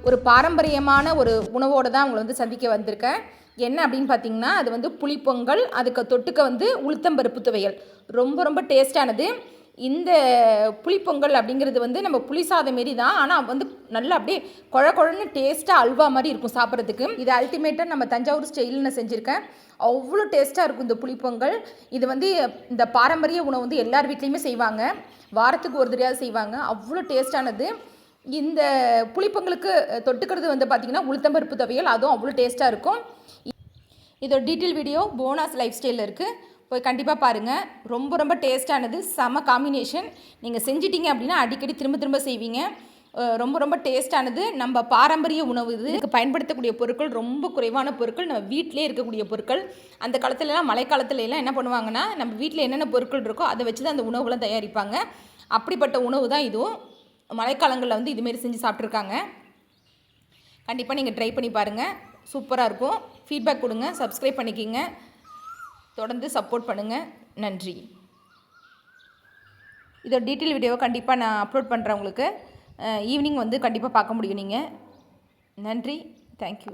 ஒரு பாரம்பரியமான ஒரு உணவோடு தான் உங்களை வந்து சந்திக்க வந்திருக்கேன். என்ன அப்படின்னு பார்த்தீங்கன்னா, அது வந்து புளிப்பொங்கல், அதுக்கு தொட்டுக்க வந்து உளுத்தம்பருப்பு துவையல். ரொம்ப ரொம்ப டேஸ்டானது. இந்த புளிப்பொங்கல் அப்படிங்கிறது வந்து நம்ம புளி சாதம் மாரி தான், ஆனால் வந்து நல்லா அப்படியே குழ குழன்னு டேஸ்ட்டாக அல்வா மாதிரி இருக்கும் சாப்பிட்றதுக்கு. இது அல்டிமேட்டாக நம்ம தஞ்சாவூர் ஸ்டைலில் நான் செஞ்சுருக்கேன். அவ்வளோ டேஸ்ட்டாக இருக்கும் இந்த புளிப்பொங்கல். இது வந்து இந்த பாரம்பரிய உணவு வந்து எல்லார் வீட்லேயுமே செய்வாங்க. வாரத்துக்கு ஒரு தடவையாவது செய்வாங்க. அவ்வளோ டேஸ்டானது. இந்த புளிப்பொங்கலுக்கு தொட்டுக்கிறது வந்து பார்த்திங்கன்னா உளுத்தம்பருப்பு துவையல், அதுவும் அவ்வளோ டேஸ்ட்டாக இருக்கும். இதோட டீட்டெயில் வீடியோ போனாஸ் லைஃப் ஸ்டைலில் இருக்குது, போய் கண்டிப்பாக பாருங்கள். ரொம்ப ரொம்ப டேஸ்ட்டானது, செம காம்பினேஷன். நீங்கள் செஞ்சிட்டிங்க அப்படின்னா அடிக்கடி திரும்ப திரும்ப செய்வீங்க. ரொம்ப ரொம்ப டேஸ்ட்டானது. நம்ம பாரம்பரிய உணவு இது. இதுக்கு பயன்படுத்தக்கூடிய பொருட்கள் ரொம்ப குறைவான பொருட்கள், நம்ம வீட்டிலே இருக்கக்கூடிய பொருட்கள். அந்த காலத்துலலாம் மழைக்காலத்துலலாம் என்ன பண்ணுவாங்கன்னா, நம்ம வீட்டில் என்னென்ன பொருட்கள் இருக்கோ அதை வச்சு தான் அந்த உணவுலாம் தயாரிப்பாங்க. அப்படிப்பட்ட உணவு தான் இதுவும். மழைக்காலங்களில் வந்து இதுமாரி செஞ்சு சாப்பிட்ருக்காங்க. கண்டிப்பாக நீங்கள் ட்ரை பண்ணி பாருங்கள், சூப்பராக இருக்கும். ஃபீட்பேக் கொடுங்க, சப்ஸ்கிரைப் பண்ணிக்கிங்க, தொடர்ந்து சப்போர்ட் பண்ணுங்கள். நன்றி. இதோட டீட்டெயில் வீடியோவை கண்டிப்பாக நான் அப்லோட் பண்ணுறேன் உங்களுக்கு. ஈவினிங் வந்து கண்டிப்பாக பார்க்க முடியும் நீங்கள். நன்றி, தேங்க்யூ.